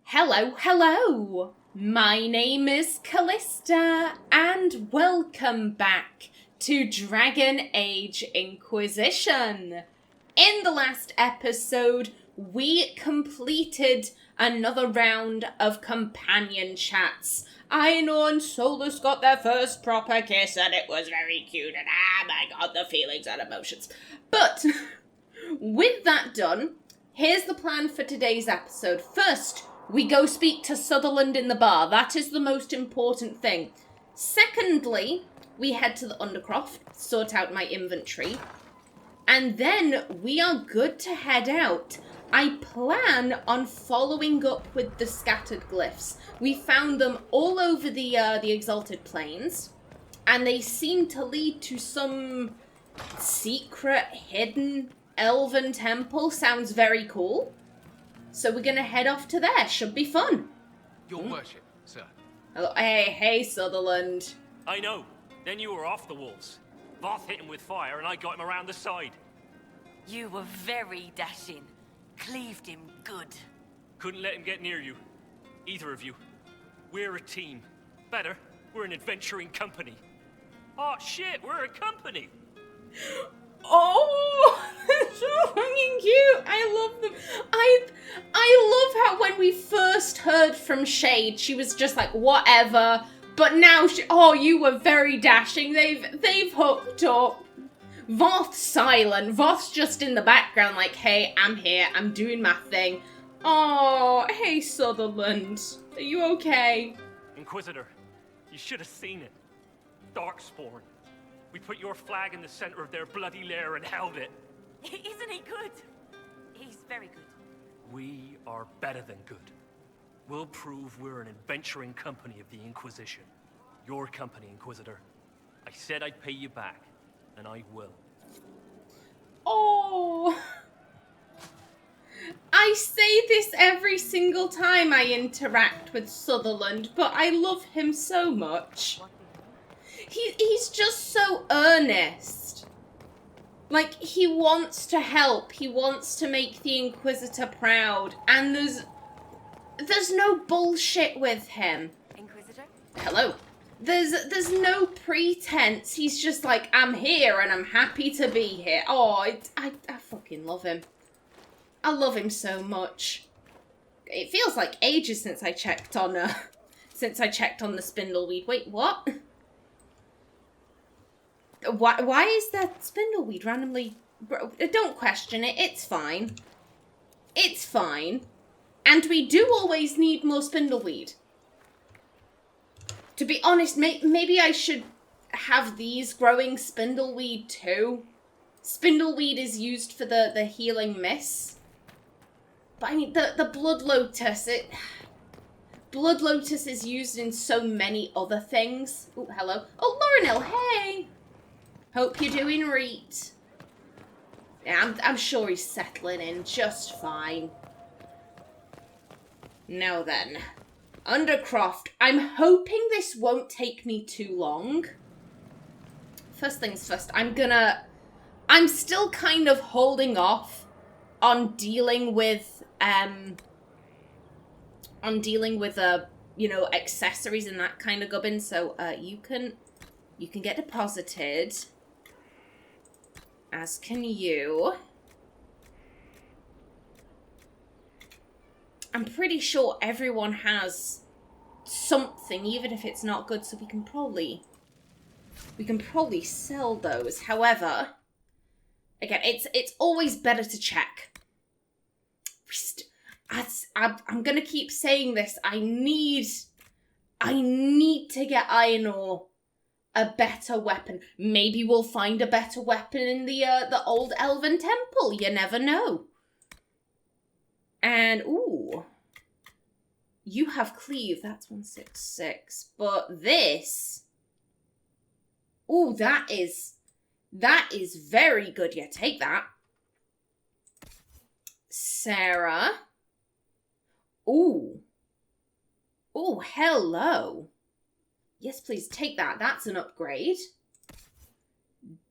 Hello! My name is Callista, and welcome back to Dragon Age Inquisition. In the last episode, we completed another round of companion chats. Aenor and Solus got their first proper kiss, and it was very cute, and my god, the feelings and emotions. But, with that done, here's the plan for today's episode. First, we go speak to Sutherland in the bar. That is the most important thing. Secondly, we head to the Undercroft, sort out my inventory. And then we are good to head out. I plan on following up with the scattered glyphs. We found them all over the Exalted Plains. And they seem to lead to some secret, hidden, elven temple. Sounds very cool. So we're going to head off to there. Should be fun. Your worship, sir. Hello. Hey, Sutherland. I know. Then you were off the walls. Voth hit him with fire and I got him around the side. You were very dashing. Cleaved him good. Couldn't let him get near you. Either of you. We're a team. Better, we're an adventuring company. Oh shit, we're a company. Oh, they're so fucking cute. I love them. I love how when we first heard from Shade, she was just like, whatever. But now, you were very dashing. They've hooked up. Voth's silent. Voth's just in the background like, hey, I'm here. I'm doing my thing. Oh, hey, Sutherland. Are you okay? Inquisitor, you should have seen it. Darkspawn. We put your flag in the center of their bloody lair and held it. Isn't he good? He's very good. We are better than good. We'll prove we're an adventuring company of the Inquisition. Your company, Inquisitor. I said I'd pay you back, and I will. Oh. I say this every single time I interact with Sutherland, but I love him so much. He's just so earnest. Like, he wants to help. He wants to make the Inquisitor proud. And there's no bullshit with him. Inquisitor? Hello. There's no pretense. He's just like, I'm here and I'm happy to be here. Oh, I fucking love him. I love him so much. It feels like ages since I checked on the spindleweed. Wait, what? Why is that spindleweed randomly... Don't question it. It's fine. It's fine. And we do always need more spindleweed. To be honest, maybe I should have these growing spindleweed too. Spindleweed is used for the healing mist. But I mean, the blood lotus, Blood lotus is used in so many other things. Oh, hello. Oh, Laurenil, hey! Hope you're doing right. Yeah, I'm sure he's settling in just fine. Now then. Undercroft. I'm hoping this won't take me too long. First things first, I'm still kind of holding off on dealing with, accessories and that kind of gubbin. So, you can get deposited. As can you. I'm pretty sure everyone has something, even if it's not good, so we can probably sell those. However, again, it's always better to check. I'm gonna keep saying this. I need to get Aenor a better weapon. Maybe we'll find a better weapon in the old elven temple. You never know. And, ooh. You have cleave. That's 166. But this... Ooh, that is very good. Yeah, take that. Sarah. Ooh. Ooh, hello. Yes, please, take that. That's an upgrade.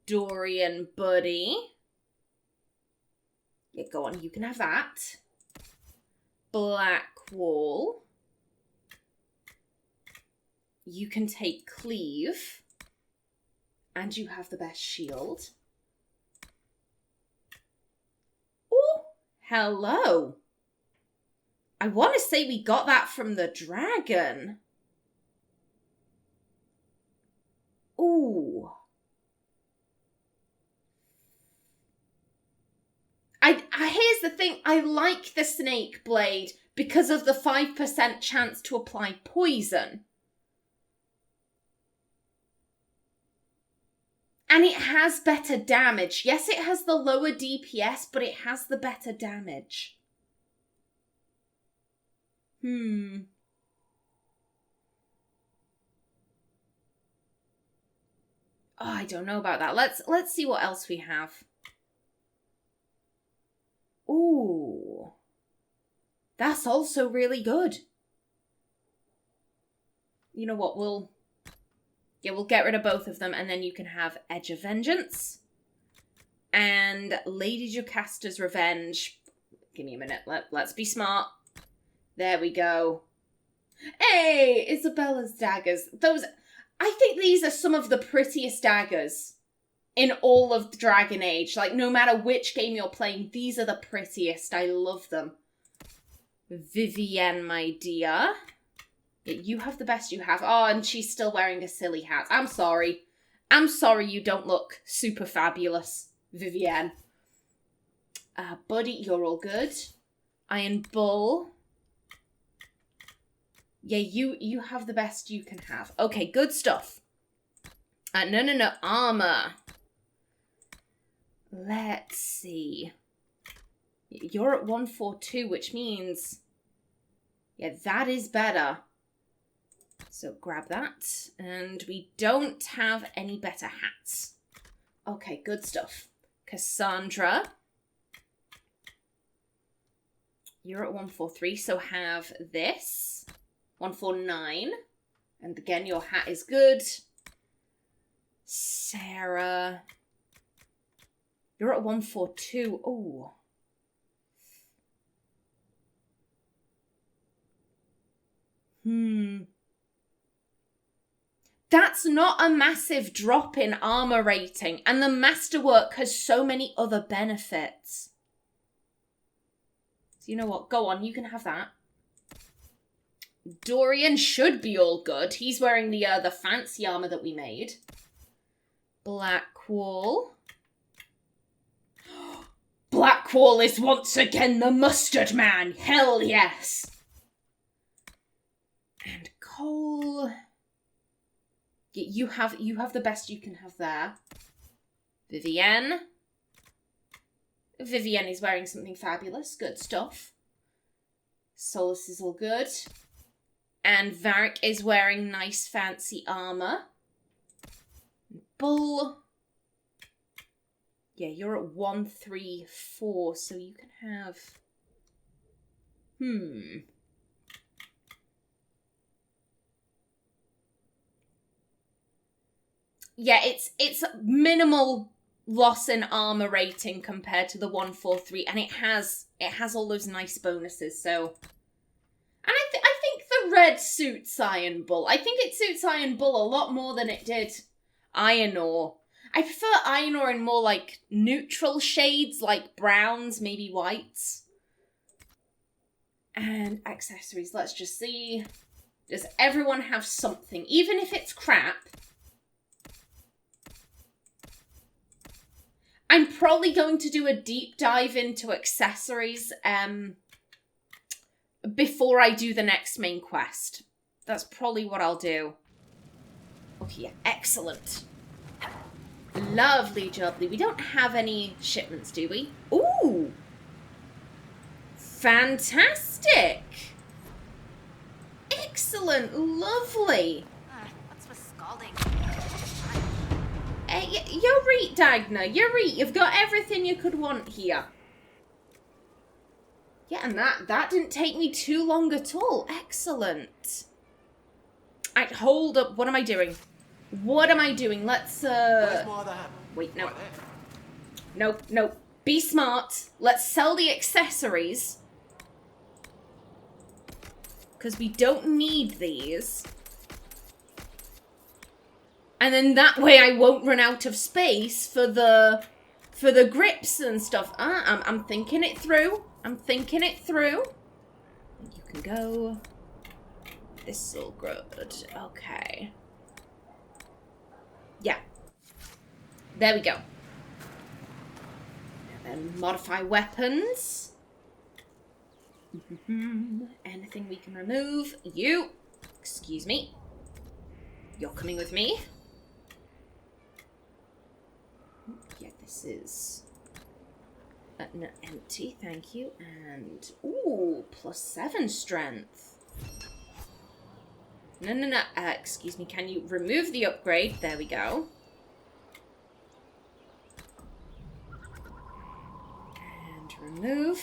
Dorian Buddy. Yeah, go on. You can have that. Black Cowl. You can take Cleave. And you have the best shield. Oh, hello. I want to say we got that from the dragon. Ooh. Here's the thing. I like the snake blade because of the 5% chance to apply poison. And it has better damage. Yes, it has the lower DPS, but it has the better damage. Oh, I don't know about that. Let's see what else we have. Ooh. That's also really good. You know what, we'll get rid of both of them, and then you can have Edge of Vengeance. And Lady Jocasta's Revenge. Give me a minute. Let's be smart. There we go. Hey, Isabella's daggers. I think these are some of the prettiest daggers in all of Dragon Age. Like, no matter which game you're playing, these are the prettiest. I love them. Vivienne, my dear. You have the best you have. Oh, and she's still wearing a silly hat. I'm sorry. I'm sorry you don't look super fabulous, Vivienne. Buddy, you're all good. Iron Bull. Yeah, you have the best you can have. Okay, good stuff. No. Armor. Let's see. You're at 142, which means... yeah, that is better. So grab that. And we don't have any better hats. Okay, good stuff. Cassandra. You're at 143, so have this. 149. And again, your hat is good. Sarah. You're at 142. Oh. That's not a massive drop in armor rating, and the masterwork has so many other benefits. So you know what? Go on, you can have that. Dorian should be all good. He's wearing the fancy armor that we made. Blackwall. Blackwall is once again the mustard man. Hell yes. And Cowl. You have the best you can have there. Vivienne. Vivienne is wearing something fabulous. Good stuff. Solus is all good. And Varric is wearing nice fancy armor. Bull. Yeah, you're at 134, so you can have... Yeah, it's minimal loss in armor rating compared to the 143, and it has all those nice bonuses, so... And I think the red suits Iron Bull. I think it suits Iron Bull a lot more than it did Aenor. I prefer Aenor in more, like, neutral shades, like browns, maybe whites. And accessories, let's just see. Does everyone have something? Even if it's crap. I'm probably going to do a deep dive into accessories before I do the next main quest. That's probably what I'll do. Okay, yeah, excellent. Lovely jubbly. We don't have any shipments, do we? Ooh! Fantastic! Excellent, lovely. What's with scalding? You're right, Dagna. You're right. You've got everything you could want here. Yeah, and that didn't take me too long at all. Excellent. Hold up. What am I doing? What am I doing? Let's, Where's my other hat? Wait, no. Right there. No. Be smart. Let's sell the accessories. because we don't need these. And then that way I won't run out of space for the grips and stuff. I'm thinking it through. I'm thinking it through. You can go. This's all good. Okay. Yeah. There we go. And then modify weapons. Anything we can remove. You. Excuse me. You're coming with me. Yeah, this is no, empty, thank you. And, ooh, +7 strength. No. Excuse me, can you remove the upgrade? There we go. And remove.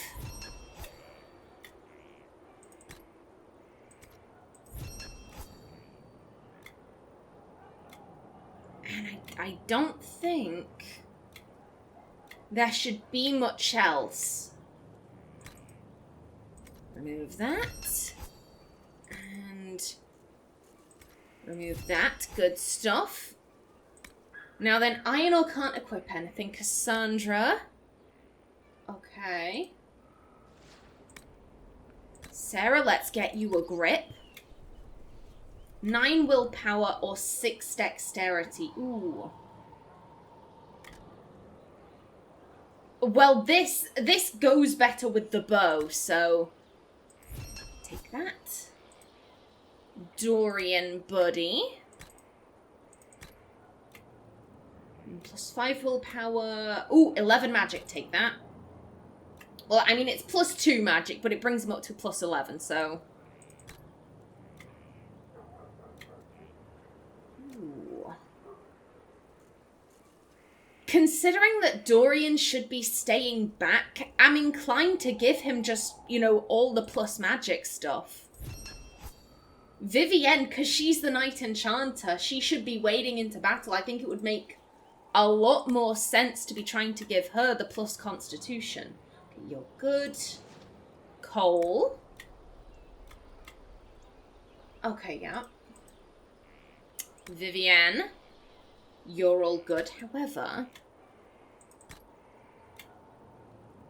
And I don't think there should be much else. Remove that. And remove that. Good stuff. Now then, Aenor can't equip anything. Cassandra. Okay. Sarah, let's get you a grip. 9 willpower or 6 dexterity. Ooh. Well, this goes better with the bow, so take that. Dorian buddy. +5 willpower. Ooh, 11 magic, take that. Well, I mean, it's +2 magic, but it brings him up to +11, so... Considering that Dorian should be staying back, I'm inclined to give him just, you know, all the plus magic stuff. Vivienne, because she's the Knight Enchanter, she should be wading into battle. I think it would make a lot more sense to be trying to give her the plus constitution. Okay, you're good. Cowl. Okay, yeah. Vivienne. You're all good. However...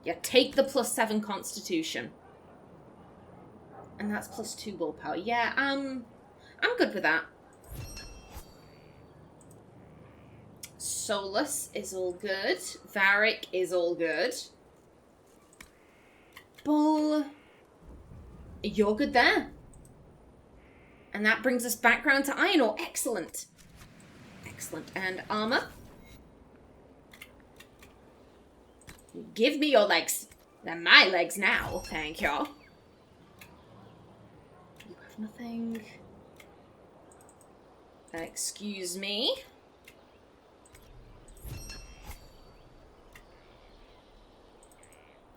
Yeah, take the +7 constitution. And that's +2 willpower. Yeah, I'm good with that. Solus is all good. Varric is all good. Bull, you're good there. And that brings us back round to Aenor. Excellent. Excellent. And armor. Give me your legs. They're my legs now, thank you. You have nothing. Excuse me.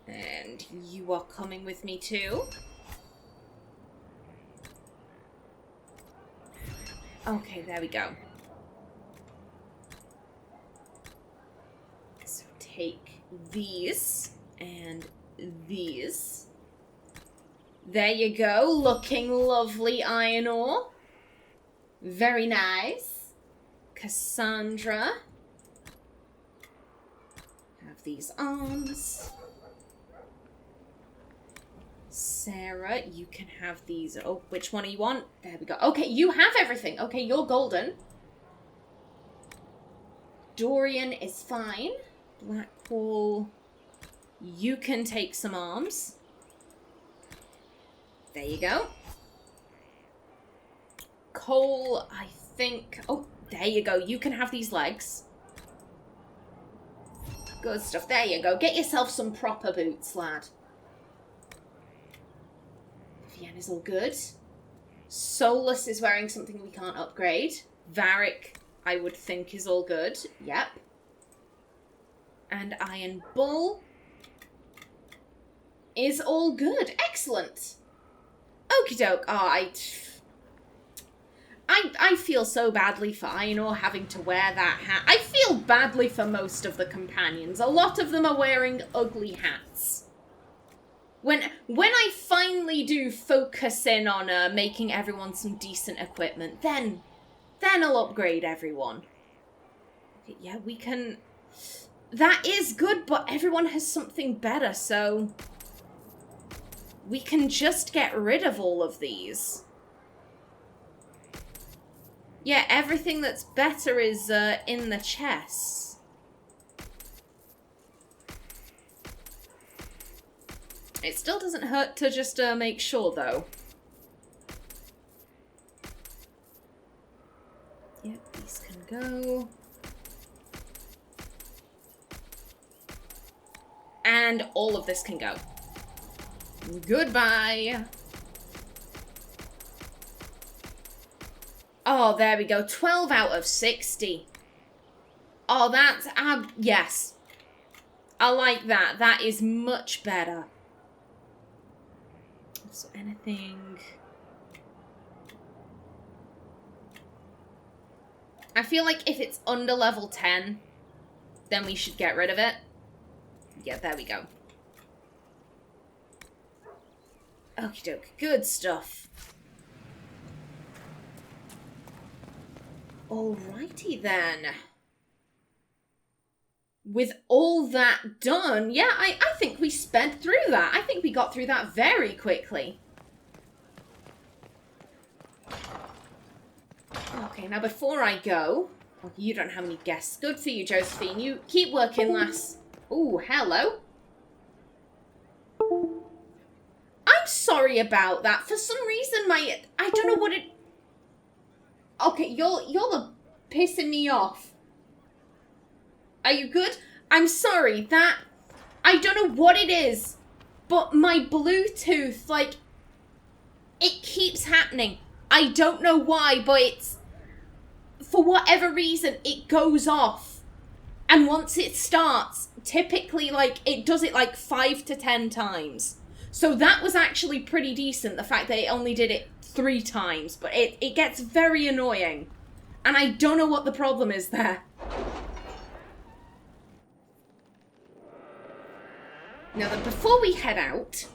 And you are coming with me too. Okay, there we go. So take these and these. There you go. Looking lovely, Aenor. Very nice. Cassandra. Have these arms. Sarah, you can have these. Oh, which one do you want? There we go. Okay, you have everything. Okay, you're golden. Dorian is fine. Blackwall, you can take some arms. There you go. Cowl, I think... Oh, there you go. You can have these legs. Good stuff. There you go. Get yourself some proper boots, lad. Vivienne is all good. Solus is wearing something we can't upgrade. Varric, I would think, is all good. Yep. And Iron Bull is all good. Excellent. Okie doke. Oh, I feel so badly for Aenor having to wear that hat. I feel badly for most of the companions. A lot of them are wearing ugly hats. When I finally do focus in on making everyone some decent equipment, then I'll upgrade everyone. Okay, yeah, we can... That is good, but everyone has something better, so... We can just get rid of all of these. Yeah, everything that's better is in the chests. It still doesn't hurt to just make sure, though. Yep, these can go. And all of this can go. Goodbye. Oh, there we go. 12 out of 60. Oh, that's... yes. I like that. That is much better. So anything... I feel like if it's under level 10, then we should get rid of it. Yeah, there we go. Okie doke. Good stuff. Alrighty then. With all that done, yeah, I think we sped through that. I think we got through that very quickly. Okay, now before I go... Oh, you don't have any guests. Good for you, Josephine. You keep working, lass. Ooh, hello. I'm sorry about that. For some reason, I don't know what it... Okay, you're pissing me off. Are you good? I'm sorry, that... I don't know what it is, but my Bluetooth, like, it keeps happening. I don't know why, but it's... For whatever reason, it goes off. And once it starts, typically, like, it does it, like, 5 to 10 times. So that was actually pretty decent, the fact that it only did it 3 times. But it gets very annoying. And I don't know what the problem is there. Now then, before we head out,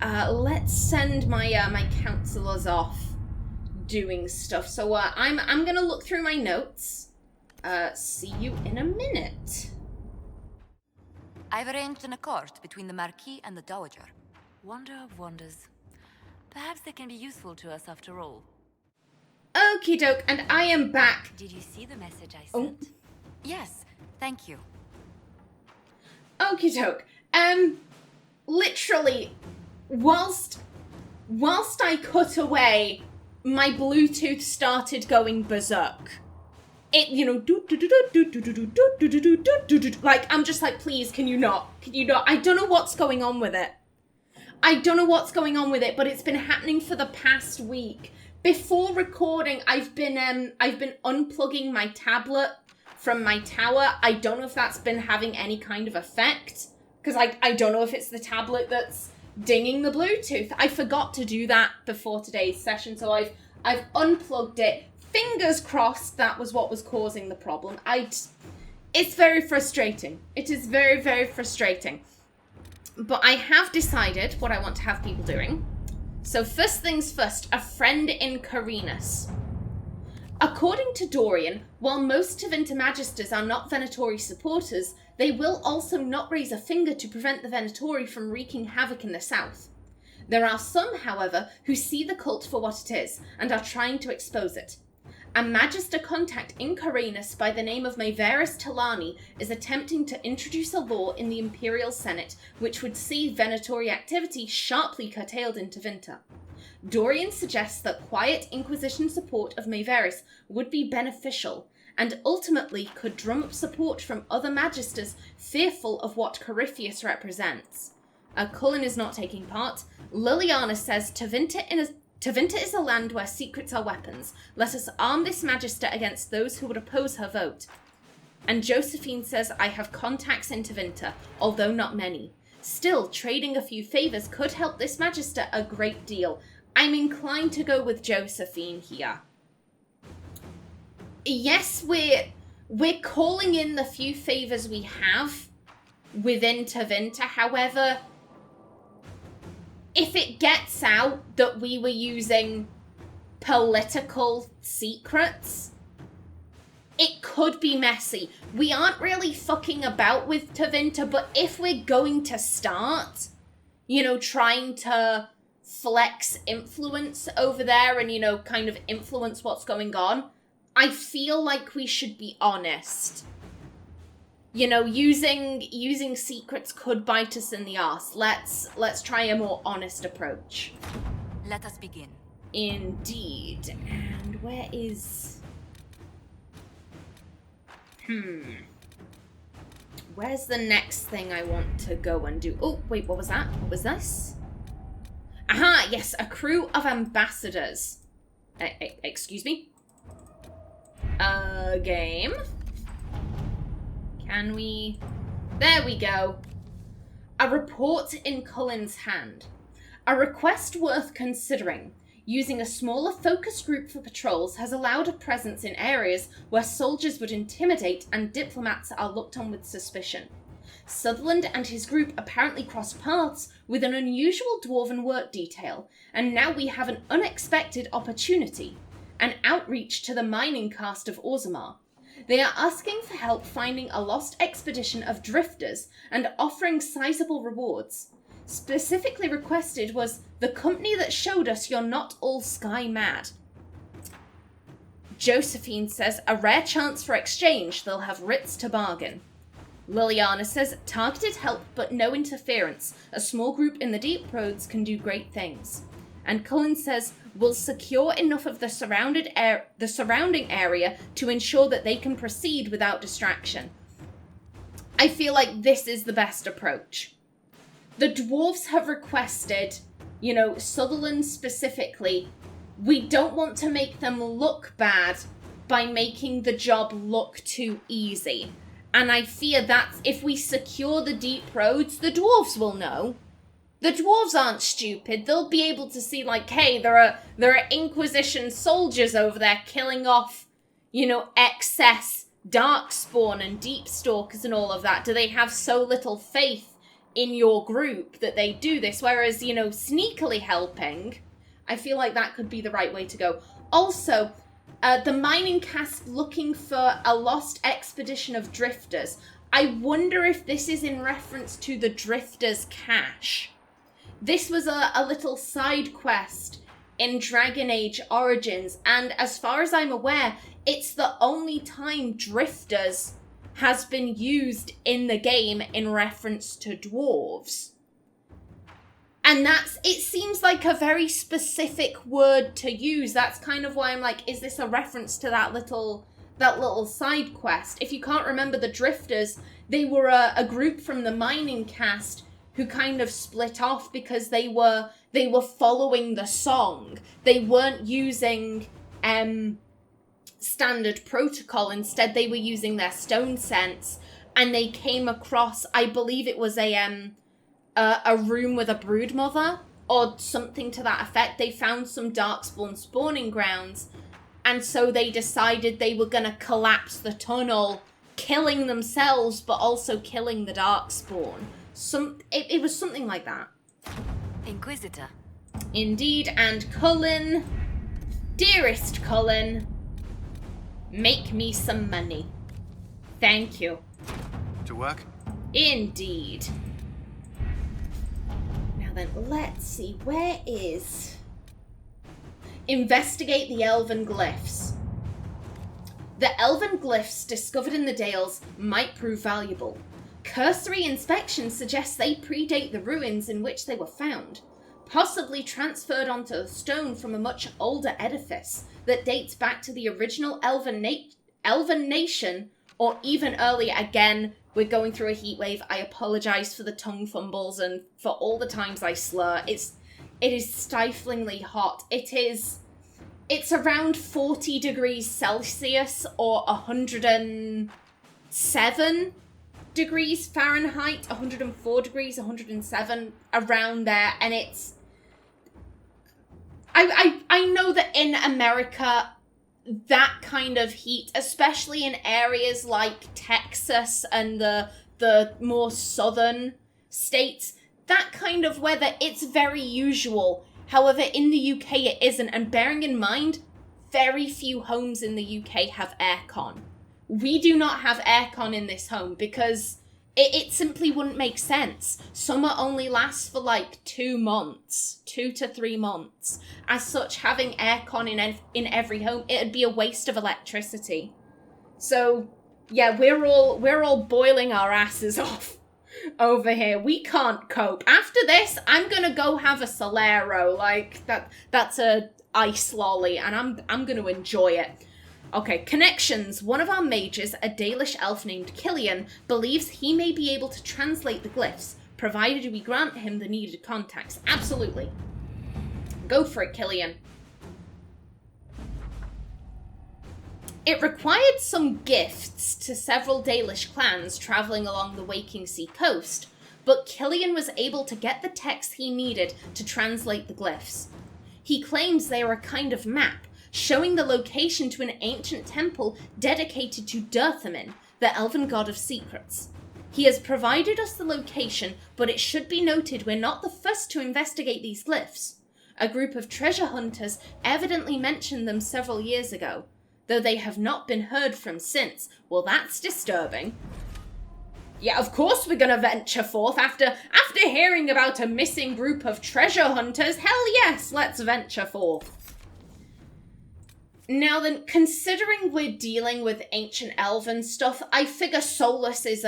let's send my counselors off doing stuff. So I'm gonna look through my notes. See you in a minute. I've arranged an accord between the Marquis and the Dowager. Wonder of wonders. Perhaps they can be useful to us after all. Okie doke, and I am back. Did you see the message I sent? Oh. Yes, thank you. Okie doke. Literally, whilst I cut away, my Bluetooth started going berserk. It, you know, like, I'm just like, please, can you not? Can you not? I don't know what's going on with it. But it's been happening for the past week. Before recording, I've been unplugging my tablet from my tower. I don't know if that's been having any kind of effect, because I don't know if it's the tablet that's dinging the Bluetooth. I forgot to do that before today's session, so I've unplugged it. Fingers crossed that was what was causing the problem. It's very frustrating. It is very, very frustrating. But I have decided what I want to have people doing. So first things first, a friend in Carinus. According to Dorian, while most Tevinter Magisters are not Venatori supporters, they will also not raise a finger to prevent the Venatori from wreaking havoc in the south. There are some, however, who see the cult for what it is, and are trying to expose it. A Magister contact in Carinus by the name of Maevaris Talani is attempting to introduce a law in the Imperial Senate which would see Venatori activity sharply curtailed in Tevinter. Dorian suggests that quiet Inquisition support of Maevaris would be beneficial, and ultimately could drum up support from other Magisters fearful of what Corypheus represents. Cullen is not taking part. Liliana says Tevinter is a land where secrets are weapons. Let us arm this Magister against those who would oppose her vote. And Josephine says, I have contacts in Tevinter, although not many. Still, trading a few favours could help this Magister a great deal. I'm inclined to go with Josephine here. Yes, we're calling in the few favours we have within Tevinter. However, if it gets out that we were using political secrets, it could be messy. We aren't really fucking about with Tevinter, but if we're going to start, you know, trying to flex influence over there and, you know, kind of influence what's going on, I feel like we should be honest. You know, using secrets could bite us in the arse. Let's try a more honest approach. Let us begin. Indeed. And where is... Where's the next thing I want to go and do? Oh, wait, what was that? What was this? Aha, yes, a crew of ambassadors. Excuse me? Game? Can we... There we go. A report in Cullen's hand. A request worth considering. Using a smaller focus group for patrols has allowed a presence in areas where soldiers would intimidate and diplomats are looked on with suspicion. Sutherland and his group apparently crossed paths with an unusual dwarven work detail, and now we have an unexpected opportunity. An outreach to the mining caste of Orzammar. They are asking for help finding a lost expedition of drifters and offering sizable rewards. Specifically requested was the company that showed us you're not all sky mad. Josephine says a rare chance for exchange, they'll have writs to bargain. Liliana says targeted help but no interference. A small group in the deep roads can do great things. And Cullen says we'll secure enough of the surrounding area to ensure that they can proceed without distraction. I feel like this is the best approach. The dwarves have requested, you know, Sutherland specifically, we don't want to make them look bad by making the job look too easy. And I fear that if we secure the deep roads, the dwarves will know. The dwarves aren't stupid. They'll be able to see, like, hey, there are Inquisition soldiers over there killing off, you know, excess Darkspawn and Deep Stalkers and all of that. Do they have so little faith in your group that they do this? Whereas, you know, sneakily helping, I feel like that could be the right way to go. Also, the mining caste looking for a lost expedition of drifters. I wonder if this is in reference to the drifters' cache. This was a little side quest in Dragon Age Origins, and as far as I'm aware, it's the only time drifters has been used in the game in reference to dwarves. And it seems like a very specific word to use. That's kind of why I'm like, is this a reference to that little side quest? If you can't remember the drifters, they were a group from the mining caste who kind of split off because they were following the song. They weren't using standard protocol. Instead, they were using their stone sense, and they came across, I believe it was a room with a broodmother or something to that effect. They found some darkspawn spawning grounds, and so they decided they were going to collapse the tunnel, killing themselves but also killing the darkspawn. It was something like that. Inquisitor. Indeed, and Cullen, dearest Cullen, make me some money. Thank you. To work? Indeed. Now then, let's see, where is... Investigate the elven glyphs. The elven glyphs discovered in the Dales might prove valuable. Cursory inspection suggests they predate the ruins in which they were found, possibly transferred onto the stone from a much older edifice that dates back to the original elven nation, or even earlier. Again, we're going through a heatwave. I apologize for the tongue fumbles and for all the times I slur. It is stiflingly hot. It's around 40 degrees Celsius or 107 degrees Fahrenheit, 104 degrees, 107, around there, and it's... I know that in America, that kind of heat, especially in areas like Texas and the more southern states, that kind of weather, it's very usual. However, in the UK it isn't, and bearing in mind, very few homes in the UK have aircon. We do not have aircon in this home because it simply wouldn't make sense. Summer only lasts for like 2 months, 2 to 3 months. As such, having aircon in every home, it'd be a waste of electricity. So, yeah, we're all boiling our asses off over here. We can't cope. After this, I'm gonna go have a Solero. Like, that's a ice lolly, and I'm gonna enjoy it. Okay, connections. One of our mages, a Dalish elf named Killian, believes he may be able to translate the glyphs, provided we grant him the needed contacts. Absolutely. Go for it, Killian. It required some gifts to several Dalish clans travelling along the Waking Sea coast, but Killian was able to get the text he needed to translate the glyphs. He claims they are a kind of map, showing the location to an ancient temple dedicated to Dirthamen, the elven god of secrets. He has provided us the location, but it should be noted we're not the first to investigate these glyphs. A group of treasure hunters evidently mentioned them several years ago, though they have not been heard from since. Well, that's disturbing. Yeah, of course we're gonna venture forth after hearing about a missing group of treasure hunters. Hell yes, let's venture forth. Now then, considering we're dealing with ancient elven stuff, I figure Solus is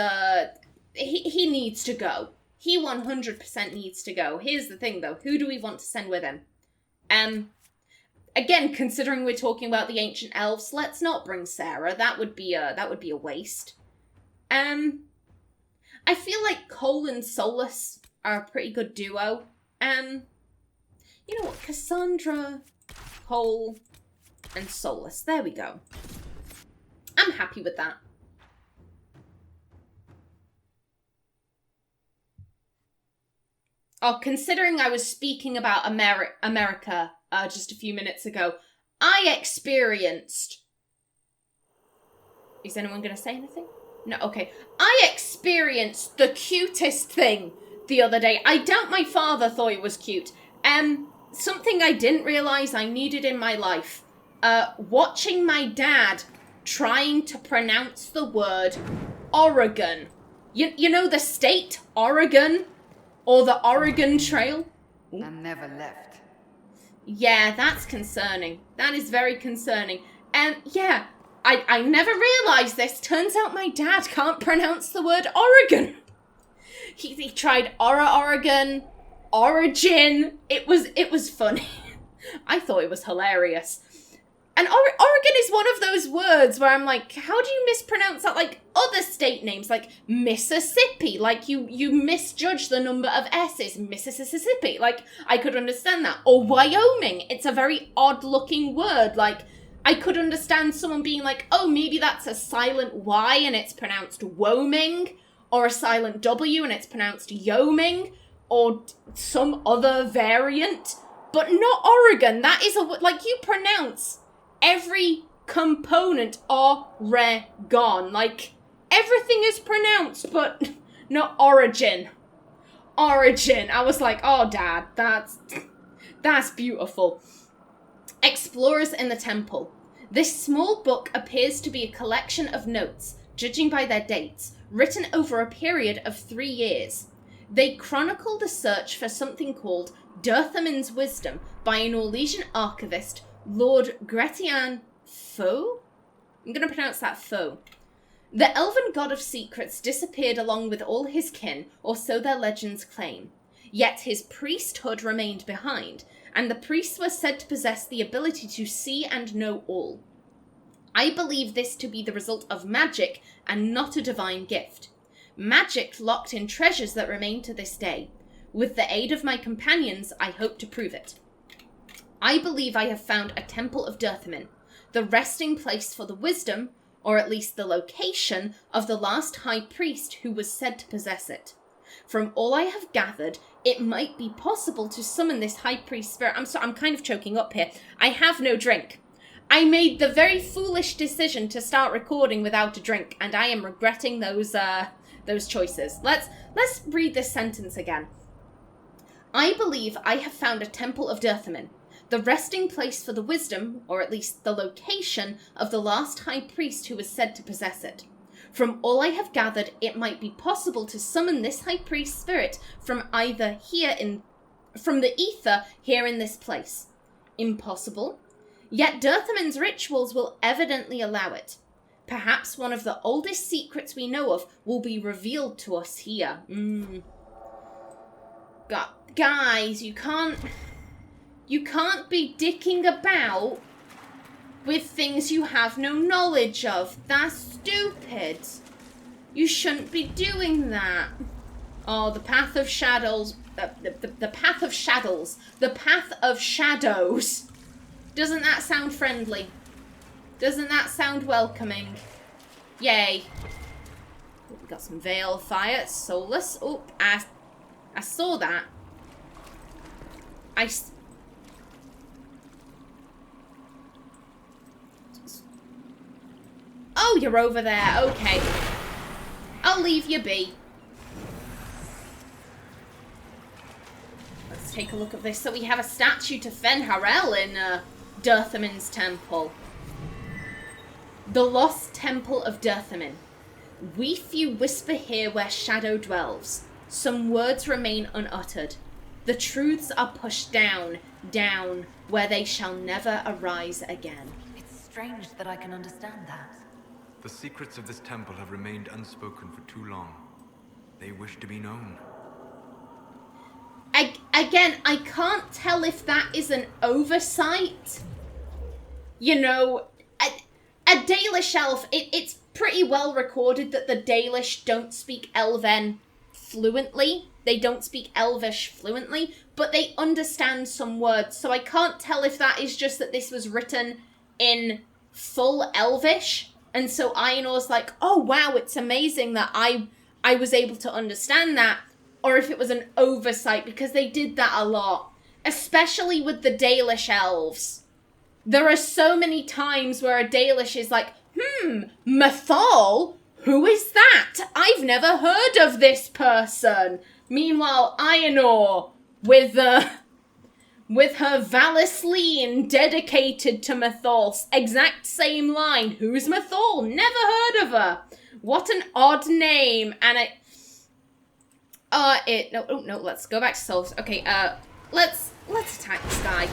he needs to go. He 100% needs to go. Here's the thing though, who do we want to send with him? Again, considering we're talking about the ancient elves, let's not bring Sarah. That would be a waste. I feel like Cowl and Solus are a pretty good duo. You know what, Cassandra, Cowl, and Solus. There we go. I'm happy with that. Oh, considering I was speaking about America just a few minutes ago, I experienced... Is anyone going to say anything? No, okay. I experienced the cutest thing the other day. I doubt my father thought it was cute. Something I didn't realise I needed in my life. Watching my dad trying to pronounce the word Oregon. You know the state, Oregon? Or the Oregon Trail? I never left. Yeah, that's concerning. That is very concerning. Yeah, I never realised this. Turns out my dad can't pronounce the word Oregon. He tried Oregon, Origin. It was funny. I thought it was hilarious. And Oregon is one of those words where I'm like, how do you mispronounce that? Like other state names, like Mississippi, like you misjudge the number of S's, Mississippi. Like, I could understand that. Or Wyoming, it's a very odd looking word. Like, I could understand someone being like, oh, maybe that's a silent Y and it's pronounced Woming, or a silent W and it's pronounced Yoming, or some other variant. But not Oregon. That is like, you pronounce every component Oregon. Like, everything is pronounced, but not origin. Origin. I was like, oh, Dad, that's beautiful. Explorers in the Temple. This small book appears to be a collection of notes, judging by their dates, written over a period of 3 years. They chronicle the search for something called Dirthamen's Wisdom by a Norwegian archivist, Lord Gretian Foe? I'm going to pronounce that Foe. The elven god of secrets disappeared along with all his kin, or so their legends claim. Yet his priesthood remained behind, and the priests were said to possess the ability to see and know all. I believe this to be the result of magic and not a divine gift. Magic locked in treasures that remain to this day. With the aid of my companions, I hope to prove it. I believe I have found a Temple of Dirthamen, the resting place for the wisdom, or at least the location, of the last high priest who was said to possess it. From all I have gathered, it might be possible to summon this high priest spirit. I'm kind of choking up here. I have no drink. I made the very foolish decision to start recording without a drink, and I am regretting those choices. Let's read this sentence again. I believe I have found a temple of Dirthamen, the resting place for the wisdom, or at least the location, of the last high priest who was said to possess it. From all I have gathered, it might be possible to summon this high priest spirit from either from the ether here in this place. Impossible? Yet Dirthamen's rituals will evidently allow it. Perhaps one of the oldest secrets we know of will be revealed to us here. Guys, you can't be dicking about with things you have no knowledge of. That's stupid. You shouldn't be doing that. Oh, the path of shadows. The path of shadows. The path of shadows. Doesn't that sound friendly? Doesn't that sound welcoming? Yay. Oh, we got some Veil Fire. Soulless. Oh, I saw that. Oh, you're over there. Okay. I'll leave you be. Let's take a look at this. So we have a statue to Fenharel in Dirthamen's temple. The Lost Temple of Dirthamen. We few whisper here where shadow dwells. Some words remain unuttered. The truths are pushed down, down, where they shall never arise again. It's strange that I can understand that. The secrets of this temple have remained unspoken for too long. They wish to be known. Again, I can't tell if that is an oversight. You know, a Dalish elf, it's pretty well recorded that the Dalish don't speak Elven fluently. They don't speak Elvish fluently, but they understand some words. So I can't tell if that is just that this was written in full Elvish. And so Aenor's like, oh wow, it's amazing that I was able to understand that. Or if it was an oversight, because they did that a lot. Especially with the Dalish elves. There are so many times where a Dalish is like, Mathal? Who is that? I've never heard of this person. Meanwhile, Aenor, with her Valisleen dedicated to Mathal's exact same line. Who's Mathal? Never heard of her. What an odd name. And no, let's go back to Souls. Okay, let's attack this guy.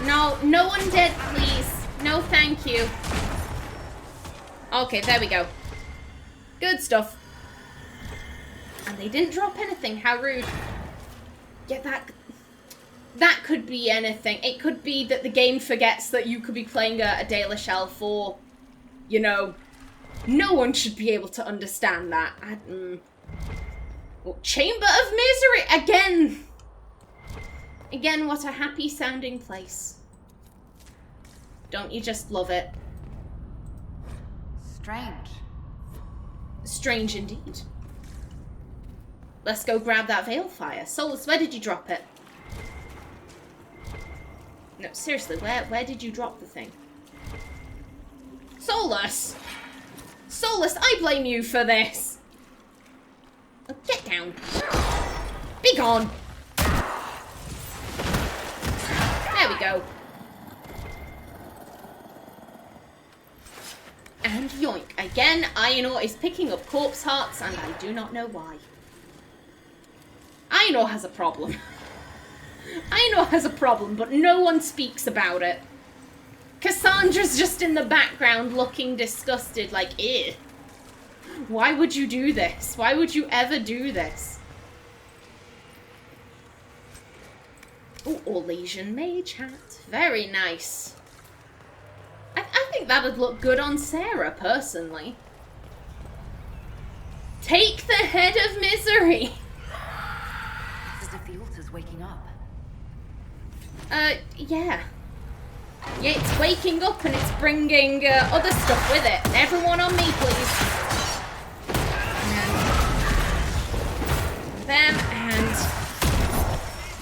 No one dead, please. No, thank you. Okay, there we go. Good stuff. And they didn't drop anything. How rude. Yeah, that could be anything. It could be that the game forgets that you could be playing a Dalish elf, or, you know, no one should be able to understand that. Oh, Chamber of Misery! Again, what a happy sounding place. Don't you just love it? Strange. Strange indeed. Let's go grab that Veil Fire. Solus, where did you drop it? No, seriously, where did you drop the thing? Solus! Solus, I blame you for this! Oh, get down. Be gone! There we go. And yoink. Again, Aenor is picking up corpse hearts, and I do not know why. Aenor has a problem. Aenor has a problem, but no one speaks about it. Cassandra's just in the background looking disgusted, like, ew. Why would you do this? Why would you ever do this? Oh, Orlesian mage hat. Very nice. I think that'd look good on Sarah, personally. Take the head of misery. It's as if the altar's waking up. Yeah. Yeah, it's waking up and it's bringing other stuff with it. Everyone on me, please. And them, and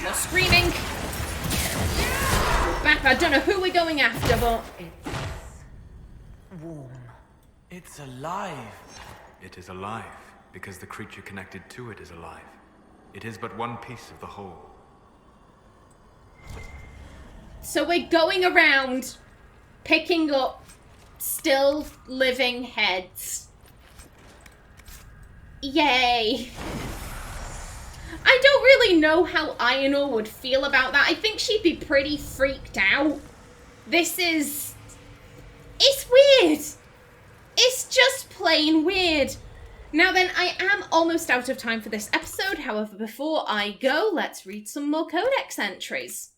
more screaming. We're back. I don't know who we're going after, but It's warm. It's alive. It is alive, because the creature connected to it is alive. It is but one piece of the whole. So we're going around picking up still living heads. Yay. I don't really know how Aenor would feel about that. I think she'd be pretty freaked out. It's weird. It's just plain weird. Now then, I am almost out of time for this episode. However, before I go, let's read some more codex entries.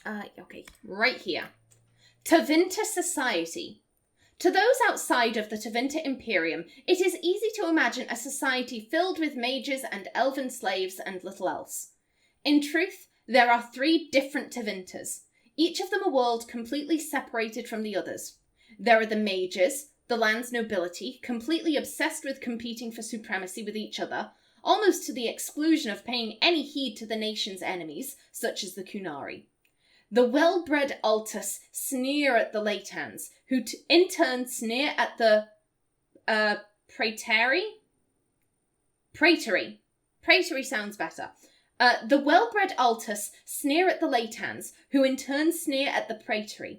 Okay, right here. Tevinter Society. To those outside of the Tevinter Imperium, it is easy to imagine a society filled with mages and elven slaves and little else. In truth, there are 3 different Tevinters, each of them a world completely separated from the others. There are the mages, the land's nobility, completely obsessed with competing for supremacy with each other, almost to the exclusion of paying any heed to the nation's enemies, such as the Qunari. The well-bred Altus sneer at the Latans, who in turn sneer at the Praetori? Praetori sounds better. The well-bred Altus sneer at the Latans, who in turn sneer at the Praetori.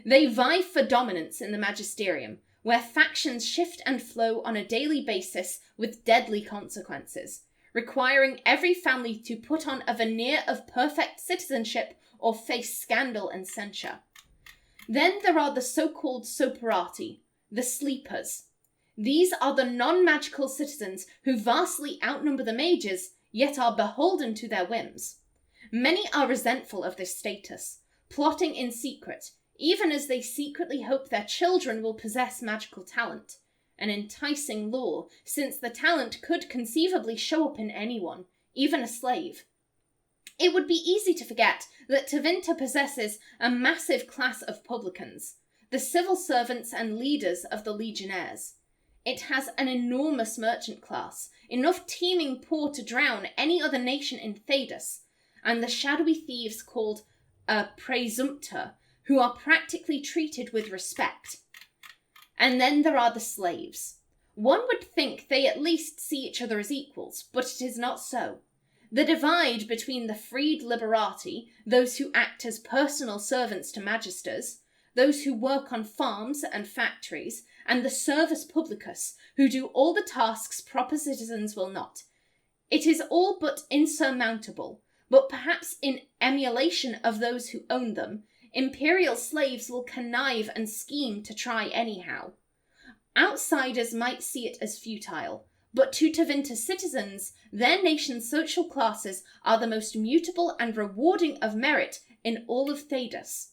They vie for dominance in the Magisterium, where factions shift and flow on a daily basis with deadly consequences, requiring every family to put on a veneer of perfect citizenship or face scandal and censure. Then there are the so-called Soperati, the Sleepers. These are the non-magical citizens who vastly outnumber the mages, yet are beholden to their whims. Many are resentful of this status, plotting in secret, even as they secretly hope their children will possess magical talent. An enticing lure, since the talent could conceivably show up in anyone, even a slave. It would be easy to forget that Tevinter possesses a massive class of publicans, the civil servants and leaders of the legionnaires. It has an enormous merchant class, enough teeming poor to drown any other nation in Thedas, and the shadowy thieves called Praesumptor, who are practically treated with respect. And then there are the slaves. One would think they at least see each other as equals, but it is not so. The divide between the freed liberati, those who act as personal servants to magisters, those who work on farms and factories, and the servus publicus, who do all the tasks proper citizens will not. It is all but insurmountable, but perhaps in emulation of those who own them, imperial slaves will connive and scheme to try anyhow. Outsiders might see it as futile, but to Tevinter citizens, their nation's social classes are the most mutable and rewarding of merit in all of Thedas.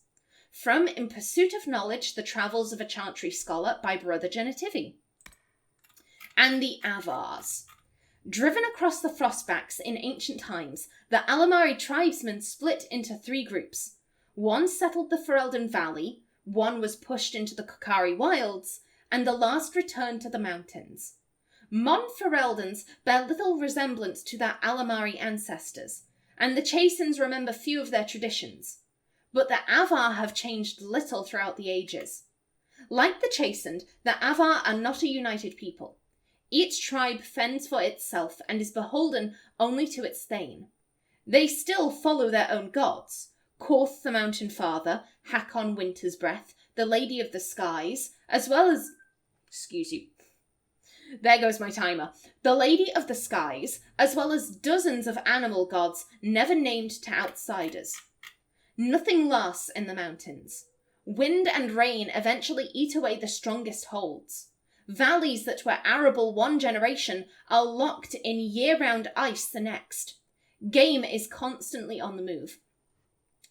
From In Pursuit of Knowledge, The Travels of a Chantry Scholar by Brother Genitivi. And the Avars. Driven across the Frostbacks in ancient times, the Alamari tribesmen split into 3 groups. One settled the Ferelden Valley, one was pushed into the Kokari Wilds, and the last returned to the mountains. Mon Fereldans bear little resemblance to their Alamari ancestors, and the Chasens remember few of their traditions. But the Avar have changed little throughout the ages. Like the Chastened, the Avar are not a united people. Each tribe fends for itself and is beholden only to its thane. They still follow their own gods, Korth the Mountain Father, Hakon Winter's Breath, the Lady of the Skies, as well as... There goes my timer. The Lady of the Skies, as well as dozens of animal gods never named to outsiders. Nothing lasts in the mountains. Wind and rain eventually eat away the strongest holds. Valleys that were arable one generation are locked in year-round ice the next. Game is constantly on the move.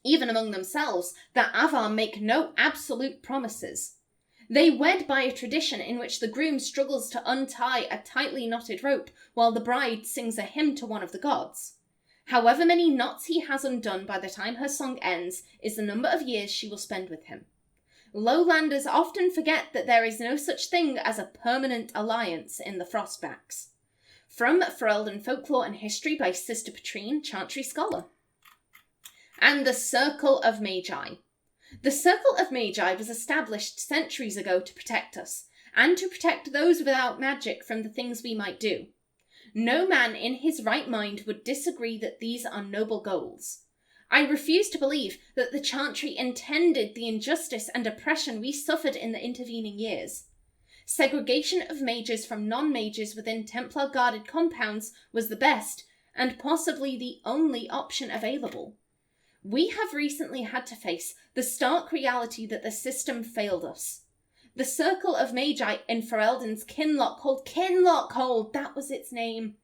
Even among themselves, the Avar make no absolute promises. They wed by a tradition in which the groom struggles to untie a tightly knotted rope while the bride sings a hymn to one of the gods. However many knots he has undone by the time her song ends is the number of years she will spend with him. Lowlanders often forget that there is no such thing as a permanent alliance in the Frostbacks. From Ferelden Folklore and History by Sister Patrine, Chantry Scholar. And the Circle of Magi. The Circle of Magi was established centuries ago to protect us, and to protect those without magic from the things we might do. No man in his right mind would disagree that these are noble goals. I refuse to believe that the Chantry intended the injustice and oppression we suffered in the intervening years. Segregation of mages from non-mages within Templar-guarded compounds was the best, and possibly the only option available. We have recently had to face the stark reality that the system failed us. The Circle of Magi in Ferelden's Kinloch Hold, that was its name.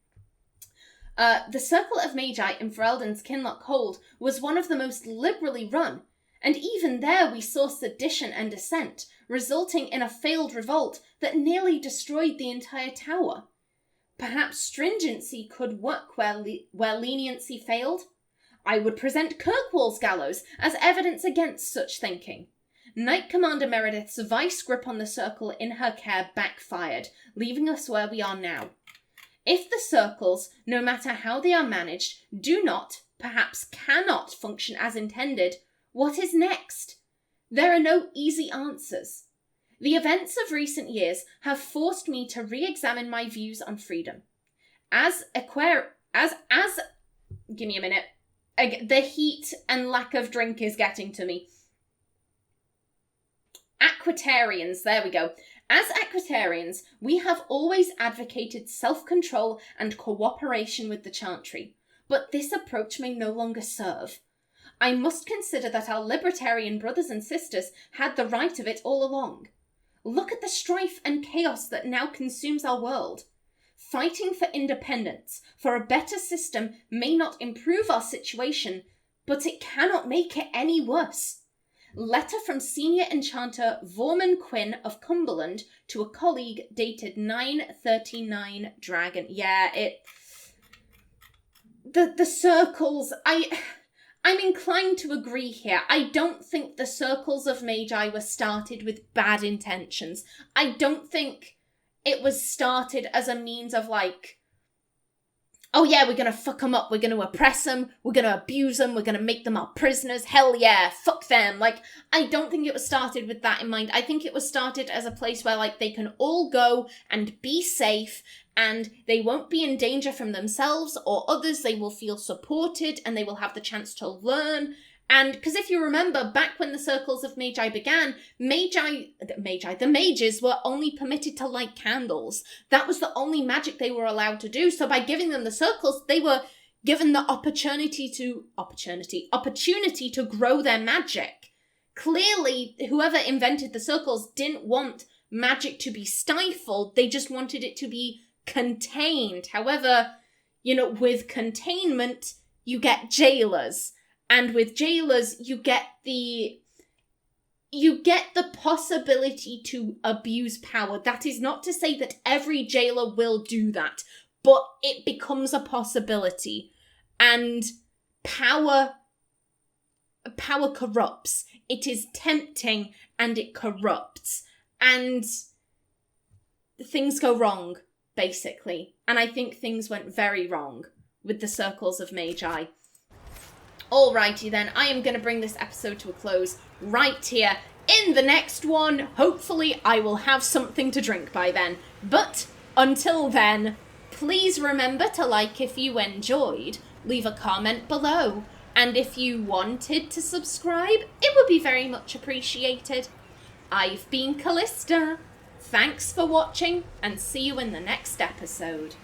The Circle of Magi in Ferelden's Kinloch Hold was one of the most liberally run, and even there we saw sedition and dissent, resulting in a failed revolt that nearly destroyed the entire tower. Perhaps stringency could work where leniency failed? I would present Kirkwall's gallows as evidence against such thinking. Knight Commander Meredith's vice grip on the Circle in her care backfired, leaving us where we are now. If the circles, no matter how they are managed, do not, perhaps cannot function as intended, what is next? There are no easy answers. The events of recent years have forced me to re-examine my views on freedom. Give me a minute. The heat and lack of drink is getting to me. Aquitarians, there we go. As Aquitarians, we have always advocated self-control and cooperation with the Chantry, but this approach may no longer serve. I must consider that our libertarian brothers and sisters had the right of it all along. Look at the strife and chaos that now consumes our world. Fighting for independence, for a better system, may not improve our situation, but it cannot make it any worse. Letter from Senior Enchanter Vorman Quinn of Cumberland to a colleague dated 9/39 Dragon. The circles, I'm inclined to agree here. I don't think the Circles of Magi were started with bad intentions. I don't think it was started as a means of like, oh yeah, we're going to fuck them up, we're going to oppress them, we're going to abuse them, we're going to make them our prisoners, hell yeah, fuck them. Like, I don't think it was started with that in mind. I think it was started as a place where like they can all go and be safe, and they won't be in danger from themselves or others. They will feel supported and they will have the chance to learn. And because if you remember, back when the Circles of Magi began, the mages were only permitted to light candles. That was the only magic they were allowed to do. So by giving them the circles, they were given the opportunity to grow their magic. Clearly, whoever invented the circles didn't want magic to be stifled. They just wanted it to be contained. However, with containment, you get jailers. And with jailers, you get the possibility to abuse power. That is not to say that every jailer will do that, but it becomes a possibility. And power corrupts. It is tempting and it corrupts. And things go wrong, basically. And I think things went very wrong with the Circles of Magi. Alrighty then, I am going to bring this episode to a close right here. In the next one, hopefully I will have something to drink by then. But until then, please remember to like if you enjoyed, leave a comment below, and if you wanted to subscribe, it would be very much appreciated. I've been Callista. Thanks for watching, and see you in the next episode.